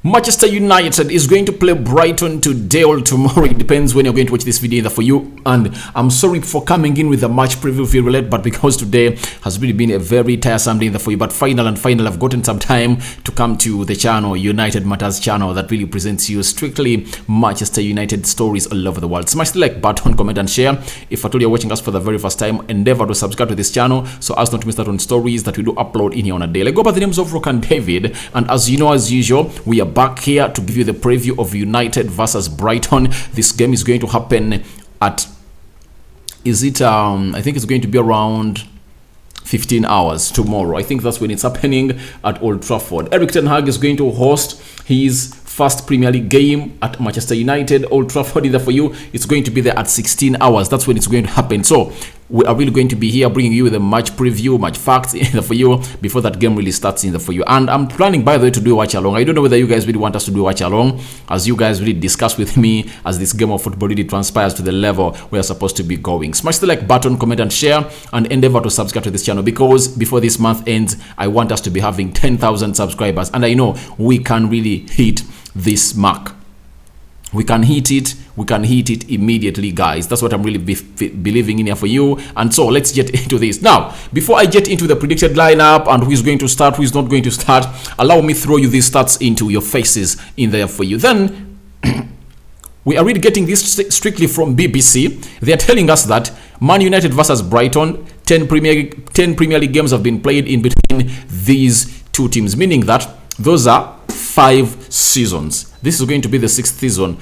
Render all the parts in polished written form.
Manchester United is going to play Brighton today or tomorrow. It depends when you're going to watch this video either for you. And I'm sorry for coming in with a match preview video late, but because today has really been a very tiresome day either for you. But final, I've gotten some time to come to the channel, United Matters channel, that really presents you strictly Manchester United stories all over the world. Smash the like button, comment and share. If at all you're watching us for the very first time, endeavor to subscribe to this channel so as not to miss out on stories that we do upload in here on a daily. Go by the names of Rock and David, and as you know, as usual, we are back here to give you the preview of United versus Brighton. This game is going to happen at, I think it's going to be around 15 hours tomorrow. I think that's when it's happening at Old Trafford. Erik ten Hag is going to host his first Premier League game at Manchester United, Old Trafford. Either for you, it's going to be there at 16 hours. That's when it's going to happen. So we are really going to be here bringing you the match preview, match facts either for you before that game really starts in the for you. And I'm planning, by the way, to do a watch along. I don't know whether you guys really want us to do a watch along, as you guys really discuss with me as this game of football really transpires to the level we are supposed to be going. Smash the like button, comment and share, and endeavor to subscribe to this channel, because before this month ends, I want us to be having 10,000 subscribers, and I know we can really hit this mark. We can hit it immediately, guys. That's what I'm really believing in here for you. And so let's get into this. Now, before I get into the predicted lineup and who is going to start, who is not going to start, allow me throw you these stats into your faces in there for you. Then we are really getting this strictly from BBC. They are telling us that Man United versus Brighton, 10 Premier League games have been played in between these two teams, meaning that those are 5 seasons. This is going to be the 6th season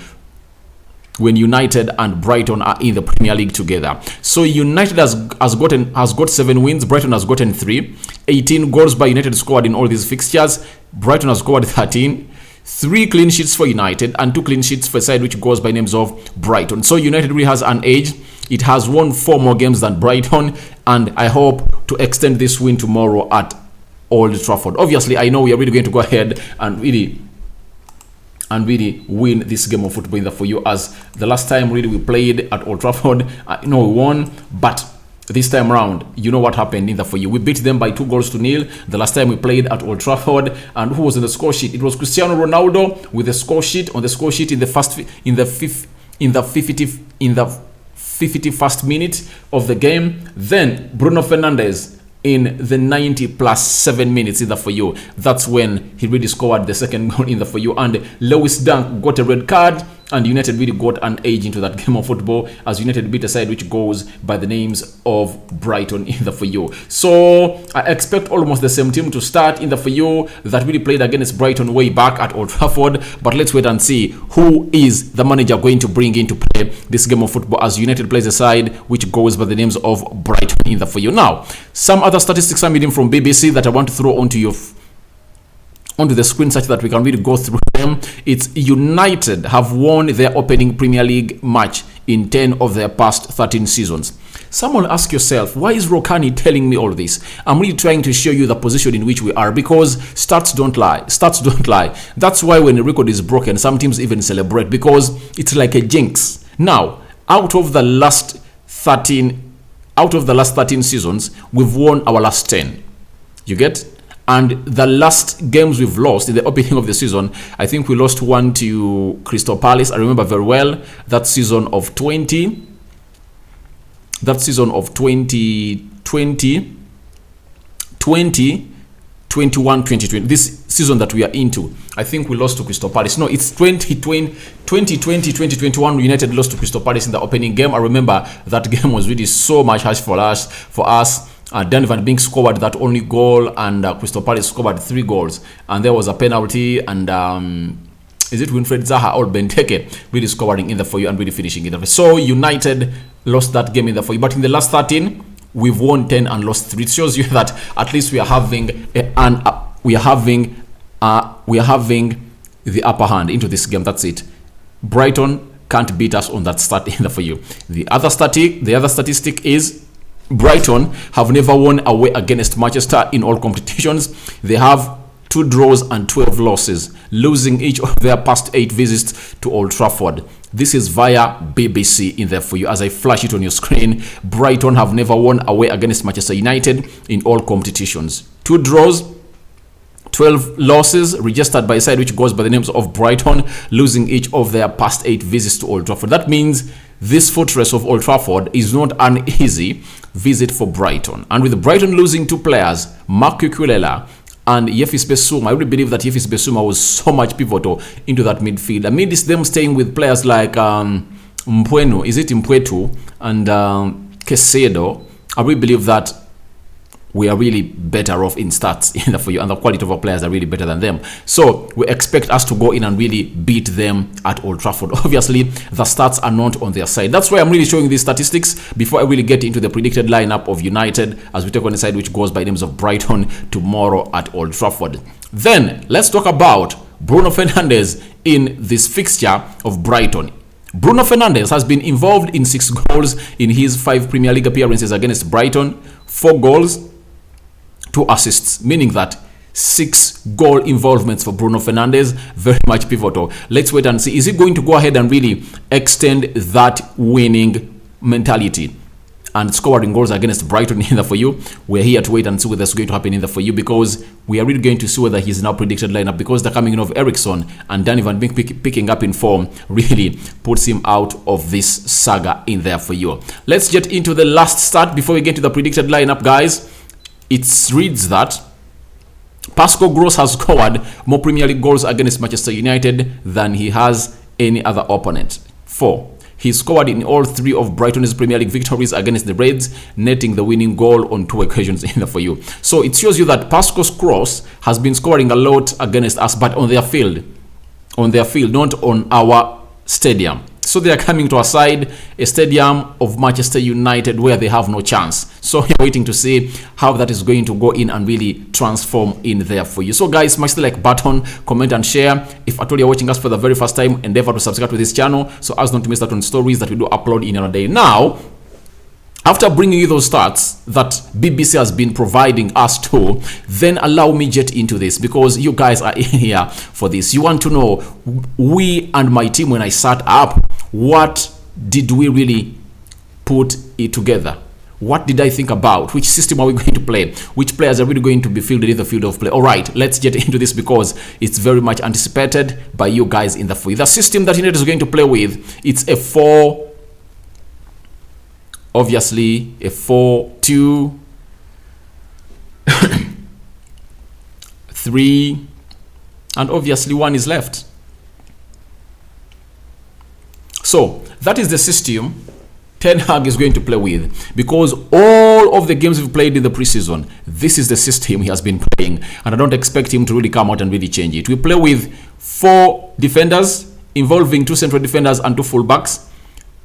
when United and Brighton are in the Premier League together. So United has got 7 wins, Brighton has gotten 3. 18 goals by United scored in all these fixtures. Brighton has scored 13. 3 clean sheets for United and 2 clean sheets for a side which goes by names of Brighton. So United really has an edge. It has won 4 more games than Brighton, and I hope to extend this win tomorrow at Old Trafford. Obviously, I know we are really going to go ahead and really win this game of football in the for you, as the last time really we played at Old Trafford, we won, but this time around, you know what happened in the for you. We beat them by 2-0 the last time we played at Old Trafford. And who was in the score sheet? It was Cristiano Ronaldo with the score sheet in the 51st minute of the game. Then Bruno Fernandes in the 90+7 minutes in the for you. That's when he really scored the second goal in the for you. And Lewis Dunk got a red card, and United really got an edge into that game of football, as United beat a side which goes by the names of Brighton in the for you. So I expect almost the same team to start in the for you that really played against Brighton way back at Old Trafford. But let's wait and see who is the manager going to bring in to play this game of football, as United plays a side which goes by the names of Brighton in the for you. Now, some other statistics I'm reading from BBC that I want to throw onto the screen such that we can really go through them. It's United have won their opening Premier League match in 10 of their past 13 seasons. Someone ask yourself, why is Rokani telling me all this? I'm really trying to show you the position in which we are, because stats don't lie. Stats don't lie. That's why when a record is broken, some teams even celebrate, because it's like a jinx. Now, out of the last 13 seasons, we've won our last 10. You get? And the last games we've lost in the opening of the season, I think we lost one to Crystal Palace. I remember very well that season of 2020. This season that we are into, I think we lost to Crystal Palace. No, it's 2021. United lost to Crystal Palace in the opening game. I remember that game was really so much harsh for us. Dan Van Beek scored that only goal, and Crystal Palace scored 3 goals, and there was a penalty, and is it Winfred Zaha or Benteke really scoring in the for you and really finishing it. So United lost that game in the for you, but in the last 13 we've won 10 and lost 3. It shows you that at least we are having the upper hand into this game. That's it. Brighton can't beat us on that stat in the for you. The other statistic is Brighton have never won away against Manchester in all competitions. They have 2 draws and 12 losses, losing each of their past 8 visits to Old Trafford. This is via BBC in there for you as I flash it on your screen. Brighton have never won away against Manchester United in all competitions. 2 draws, 12 losses registered by a side which goes by the names of Brighton, losing each of their past 8 visits to Old Trafford. That means this fortress of Old Trafford is not an easy visit for Brighton. And with Brighton losing 2 players, Mark Cucurella and Yefis Bissouma, I really believe that Yefis Bissouma was so much pivotal into that midfield. Amidst them staying with players like Mpwetu and Caicedo, I really believe that we are really better off in stats for you, and the quality of our players are really better than them. So we expect us to go in and really beat them at Old Trafford. Obviously, the stats are not on their side. That's why I'm really showing these statistics before I really get into the predicted lineup of United as we take on the side which goes by the names of Brighton tomorrow at Old Trafford. Then let's talk about Bruno Fernandes in this fixture of Brighton. Bruno Fernandes has been involved in 6 goals in his 5 Premier League appearances against Brighton, 4 goals, 2 assists, meaning that 6 goal involvements for Bruno Fernandes, very much pivotal. Let's wait and see. Is he going to go ahead and really extend that winning mentality and scoring goals against Brighton in the for you? We're here to wait and see what's going to happen in the for you, because we are really going to see whether he's now predicted lineup, because the coming in of Eriksson and Danny Van Beek picking up in form really puts him out of this saga in there for you. Let's get into the last start before we get to the predicted lineup, guys. It reads that Pascal Gross has scored more Premier League goals against Manchester United than he has any other opponent. 4. He scored in all 3 of Brighton's Premier League victories against the Reds, netting the winning goal on 2 occasions in the for you. So it shows you that Pascal Gross has been scoring a lot against us, but on their field, not on our stadium. So they are coming to our side, a stadium of Manchester United where they have no chance. So we're waiting to see how that is going to go in and really transform in there for you. So guys, smash the like button, comment and share. If at all you're watching us for the very first time, endeavor to subscribe to this channel so as not to miss out on stories that we do upload in a day. Now, after bringing you those stats that BBC has been providing us to, then allow me get into this, because you guys are in here for this. You want to know, we and my team, when I sat up, what did we really put it together? What did I think about? Which system are we going to play? Which players are really going to be fielded in the field of play? All right, let's get into this because it's very much anticipated by you guys in the field. The system that United is going to play with, it's a 4, obviously a 4-2 3, and obviously 1 is left. So that is the system Ten Hag is going to play with, because all of the games we've played in the preseason, this is the system he has been playing, and I don't expect him to really come out and really change it. We play with 4 defenders involving 2 central defenders and 2 fullbacks,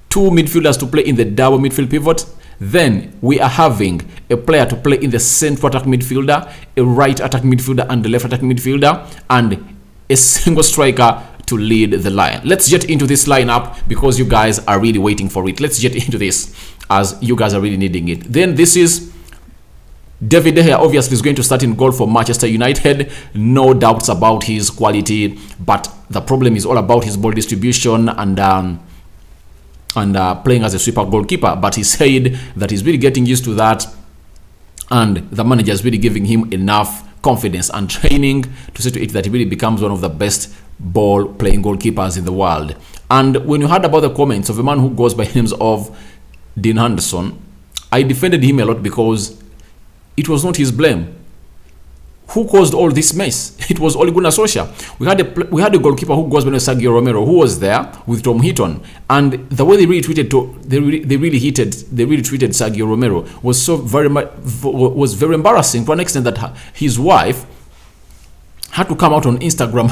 2 midfielders to play in the double midfield pivot. Then we are having a player to play in the central attack midfielder, a right attack midfielder and the left attack midfielder, and a single striker to lead the line. Let's get into this lineup because you guys are really waiting for it. Let's get into this as you guys are really needing it. Then this is David De Gea, obviously is going to start in goal for Manchester United. No doubts about his quality, but the problem is all about his ball distribution and playing as a sweeper goalkeeper. But he said that he's really getting used to that, and the manager is really giving him enough confidence and training to see to it that he really becomes one of the best ball playing goalkeepers in the world. And when you heard about the comments of a man who goes by the names of Dean Henderson, I defended him a lot because it was not his blame. Who caused all this mess? It was Ole Gunnar Solskjaer. We had a goalkeeper who goes by Sergio Romero, who was there with Tom Heaton, and the way they really treated Sergio Romero was very embarrassing, to an extent that his wife had to come out on Instagram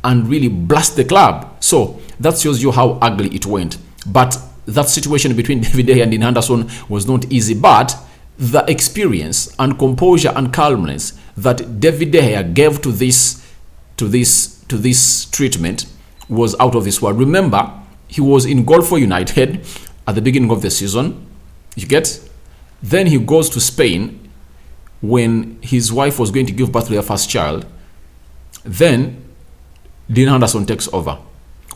and really blast the club. So that shows you how ugly it went. But that situation between David De Gea and Dean Henderson was not easy, but the experience and composure and calmness that David De Gea gave to this treatment was out of this world. Remember, he was in goal for United at the beginning of the season. You get? Then he goes to Spain when his wife was going to give birth to their first child. Then Dean Henderson takes over.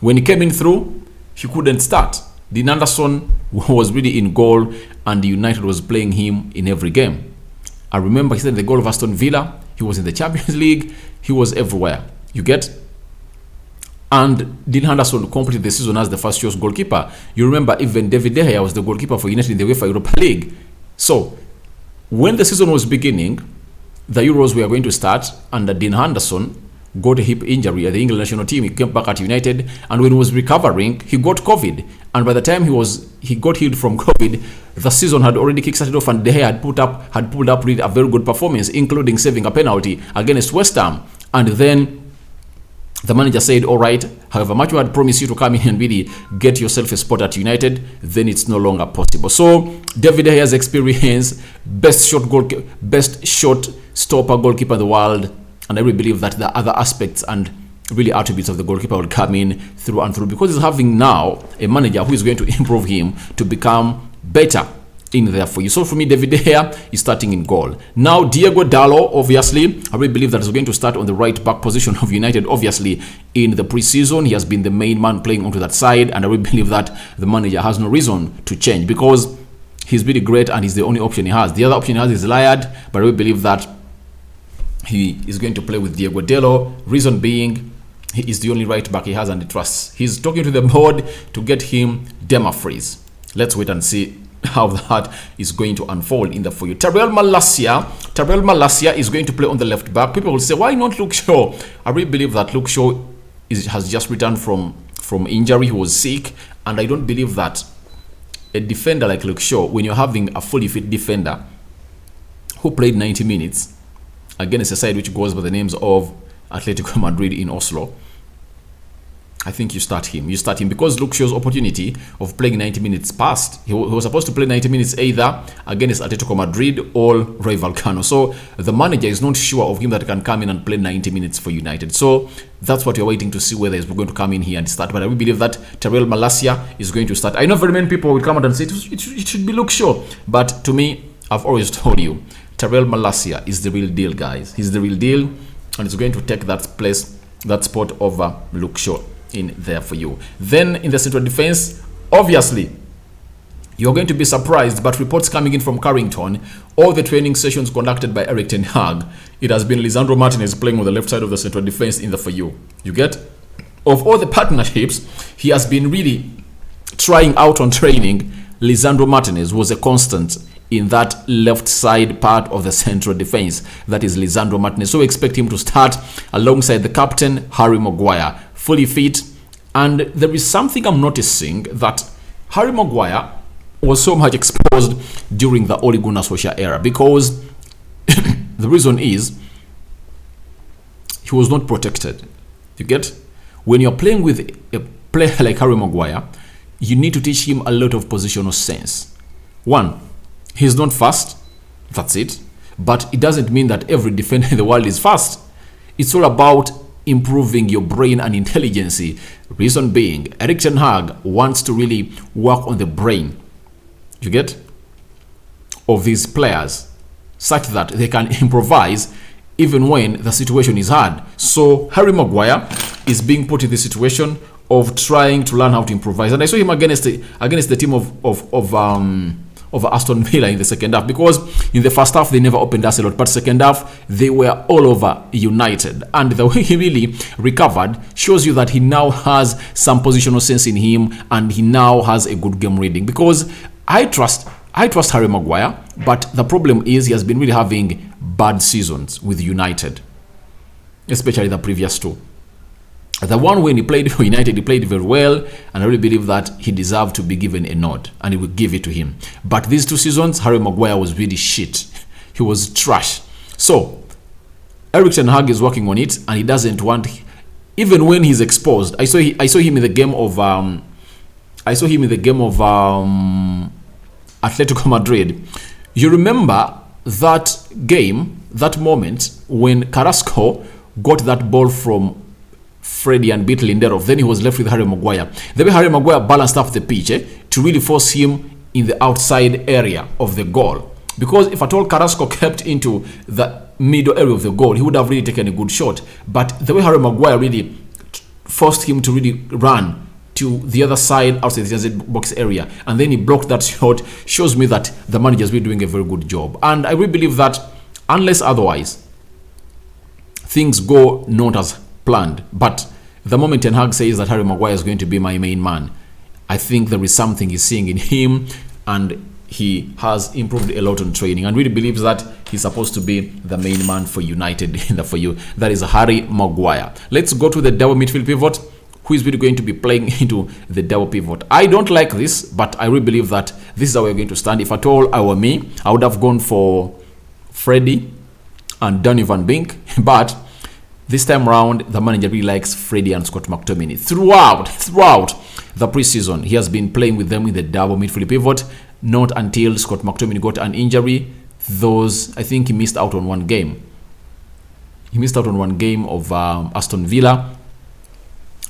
When he came in through, he couldn't start. Dean Henderson was really in goal, and United was playing him in every game. I remember he said the goal of Aston Villa, he was in the Champions League, he was everywhere. You get? And Dean Henderson completed the season as the first choice goalkeeper. You remember even David De Gea was the goalkeeper for United in the UEFA Europa League. So when the season was beginning, the Euros were going to start, and Dean Henderson got a hip injury at the England national team. He came back at United, and when he was recovering, he got COVID. And by the time he got healed from COVID, the season had already kickstarted off, and De Gea had pulled up really a very good performance, including saving a penalty against West Ham. And then the manager said, all right, however much we had promised you to come in and really get yourself a spot at United, then it's no longer possible. So David De Gea's experience, best shot stopper goalkeeper in the world, and I really believe that the other aspects and really attributes of the goalkeeper will come in through and through, because he's having now a manager who is going to improve him to become better in there for you. So for me, David De Gea is starting in goal. Now Diego Dallo, obviously, I really believe that he's going to start on the right back position of United. Obviously, in the preseason, he has been the main man playing onto that side, and I really believe that the manager has no reason to change, because he's really great and he's the only option he has. The other option he has is Liard, but I really believe that he is going to play with Diego Dallo. Reason being, he is the only right back he has and he trusts. He's talking to the board to get him Dema Freeze. Let's wait and see how that is going to unfold in the for you. Tyrell Malacia is going to play on the left back. People will say, why not Luke Shaw? I really believe that Luke Shaw has just returned from injury. He was sick, and I don't believe that a defender like Luke Shaw, when you're having a fully fit defender who played 90 minutes against a side which goes by the names of Atletico Madrid in Oslo, I think you start him. Because Luke Shaw's opportunity of playing 90 minutes passed. He was supposed to play 90 minutes either against Atletico Madrid or Rayo Vallecano. So the manager is not sure of him that can come in and play 90 minutes for United. So that's what you're waiting to see, whether he's going to come in here and start. But I believe that Tyrell Malacia is going to start. I know very many people will come out and say it should be Luke Shaw. But to me, I've always told you, Tyrell Malacia is the real deal, guys. He's the real deal, and it's going to take that spot over Luke Shaw in there for you. Then in the central defense, obviously you're going to be surprised, but reports coming in from Carrington, all the training sessions conducted by Erik ten Hag, it has been Lisandro Martinez playing on the left side of the central defense in the for you. You get? Of all the partnerships he has been really trying out on training, Lisandro Martinez was a constant in that left side part of the central defense. That is Lisandro Martinez. So expect him to start alongside the captain, Harry Maguire, fully fit. And there is something I'm noticing, that Harry Maguire was so much exposed during the Ole Gunnar Solskjaer era, because the reason is he was not protected. You get? When you're playing with a player like Harry Maguire, you need to teach him a lot of positional sense. One, he's not fast, that's it. But it doesn't mean that every defender in the world is fast. It's all about improving your brain and intelligence. Reason being, Erik ten Hag wants to really work on the brain, you get, of these players, such that they can improvise even when the situation is hard. So Harry Maguire is being put in the situation of trying to learn how to improvise, and I saw him against the team of Aston Villa in the second half, because in the first half they never opened us a lot, but second half they were all over United, and the way he really recovered shows you that he now has some positional sense in him, and he now has a good game reading. Because I trust Harry Maguire, but the problem is he has been really having bad seasons with United, especially the previous two. The one when he played for United, he played very well, and I really believe that he deserved to be given a nod, and he will give it to him. But these 2 seasons, Harry Maguire was really shit. He was trash. So Erik ten Hag is working on it, and he doesn't want, even when he's exposed. I saw him in the game of Atletico Madrid. You remember that game, that moment when Carrasco got that ball from Freddie and beat Lindelof, then he was left with Harry Maguire. The way Harry Maguire balanced up the pitch to really force him in the outside area of the goal. Because if at all Carrasco kept into the middle area of the goal, he would have really taken a good shot. But the way Harry Maguire really forced him to really run to the other side outside the box area, and then he blocked that shot, shows me that the manager has been doing a very good job. And I really believe that, unless otherwise, things go not as planned. But the moment Ten Hag says that Harry Maguire is going to be my main man, I think there is something he's seeing in him, and he has improved a lot on training and really believes that he's supposed to be the main man for United for you. That is Harry Maguire. Let's go to the double midfield pivot. Who is really going to be playing into the double pivot? I don't like this, but I really believe that this is how we're going to stand. If at all I were me, I would have gone for Freddie and Donny van Beek, but this time around, the manager really likes Freddie and Scott McTominay. Throughout the preseason, he has been playing with them in the double midfield pivot, not until Scott McTominay got an injury. I think he missed out on one game. He missed out on one game of Aston Villa.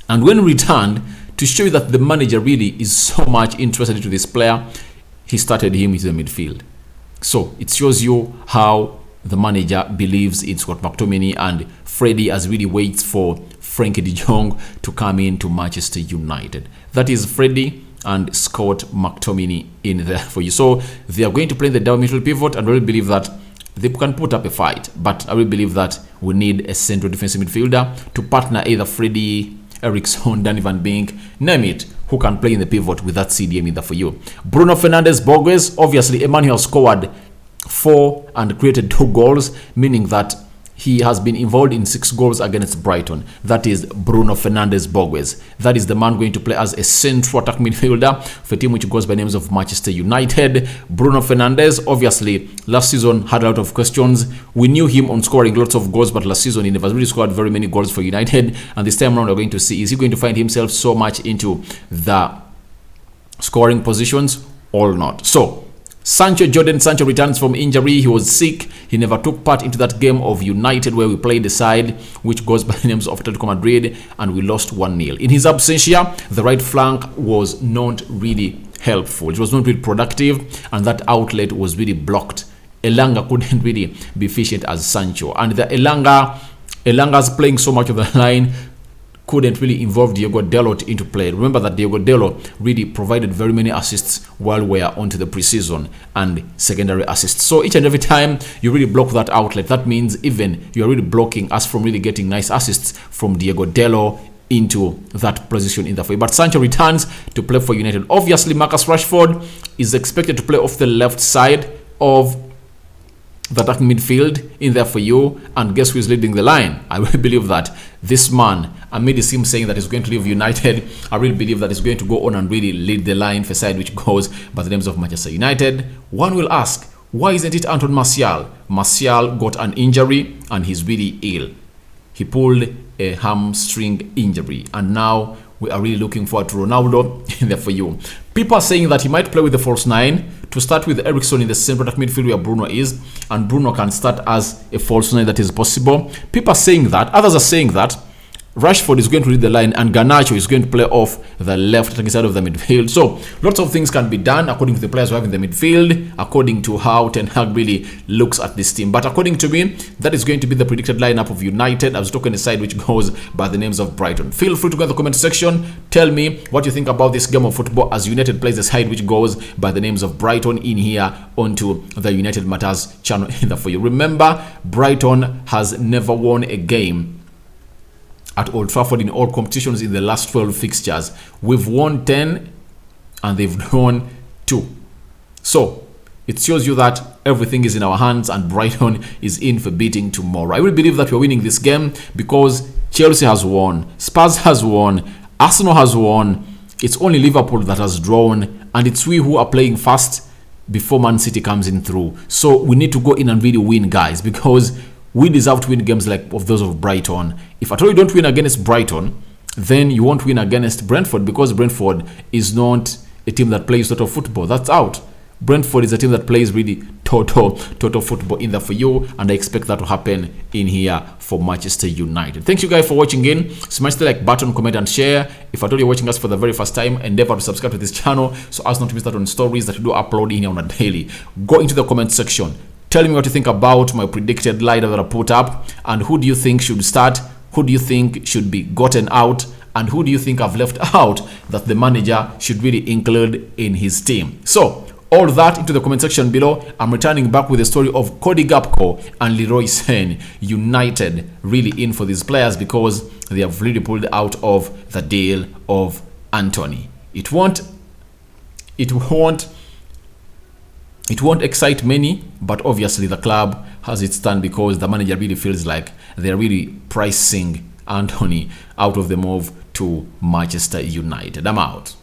And when returned, to show you that the manager really is so much interested into this player, he started him into the midfield. So it shows you how the manager believes in Scott McTominay, and Freddie as really waits for Frankie de Jong to come in to Manchester United. That is Freddie and Scott McTominay in there for you. So they are going to play the double midfield pivot, and I really believe that they can put up a fight. But I really believe that we need a central defensive midfielder to partner either Freddie, Eriksson, Donny van Beek, name it, who can play in the pivot with that CDM in there for you. Bruno Fernandes Borges, obviously a man who has scored 4 and created 2 goals, meaning that he has been involved in 6 goals against Brighton. That is Bruno Fernandes Borges. That is the man going to play as a central attack midfielder for a team which goes by names of Manchester United. Bruno Fernandes, obviously, last season had a lot of questions. We knew him on scoring lots of goals, but last season he never really scored very many goals for United. And this time around, we're going to see, is he going to find himself so much into the scoring positions or not? So, Jadon Sancho returns from injury. He was sick. He never took part into that game of United where we played the side which goes by the names of Atletico Madrid, and we lost 1-0. In his absentia, the right flank was not really helpful. It was not really productive, and that outlet was really blocked. Elanga couldn't really be efficient as Sancho, and the Elanga's playing so much of the line couldn't really involve Diogo Dalot into play. Remember that Diogo Dalot really provided very many assists while we are onto the preseason and secondary assists. So each and every time you really block that outlet, that means even you're really blocking us from really getting nice assists from Diogo Dalot into that position in the field. But Sancho returns to play for United. Obviously, Marcus Rashford is expected to play off the left side of the attacking midfield in there for you, and guess who is leading the line? I really believe that this man, amid him saying that he's going to leave United, I really believe that he's going to go on and really lead the line for a side which goes by the names of Manchester United. One will ask, why isn't it Anton Martial? Martial got an injury and he's really ill. He pulled a hamstring injury, and now we are really looking forward to Ronaldo in there for you. People are saying that he might play with the false 9 to start with Eriksson in the central attack midfield where Bruno is, and Bruno can start as a false 9. That is possible. People are saying that. Others are saying that Rashford is going to lead the line and Garnacho is going to play off the left side of the midfield. So lots of things can be done according to the players who have in the midfield, according to how Ten Hag really looks at this team. But according to me, that is going to be the predicted lineup of United. I was talking a side which goes by the names of Brighton. Feel free to go in the comment section. Tell me what you think about this game of football as United plays the side which goes by the names of Brighton in here onto the United Matters channel for you. Remember, Brighton has never won a game at Old Trafford in all competitions in the last 12 fixtures. We've won 10 and they've drawn 2. So it shows you that everything is in our hands and Brighton is in for beating tomorrow. I will believe that we're winning this game because Chelsea has won, Spurs has won, Arsenal has won. It's only Liverpool that has drawn, and it's we who are playing fast before Man City comes in through. So we need to go in and really win, guys, because we deserve to win games like of those of Brighton. If at all you don't win against Brighton, then you won't win against Brentford, because Brentford is not a team that plays total football. That's out. Brentford is a team that plays really total football in there for you, and I expect that to happen in here for Manchester United. Thank you guys for watching in. Smash the like button, comment and share. If at all you're watching us for the very first time, endeavor to subscribe to this channel so as not to miss out on stories that we do upload in here on a daily. Go into the comment section. Tell me what you think about my predicted lineup that I put up, and who do you think should start, who do you think should be gotten out, and who do you think I've left out that the manager should really include in his team. So all that into the comment section below. I'm returning back with the story of Cody Gakpo and Leroy Sane. United really in for these players because they have really pulled out of the deal of Anthony. It won't excite many, but obviously the club has its stand because the manager really feels like they're really pricing Anthony out of the move to Manchester United. I'm out.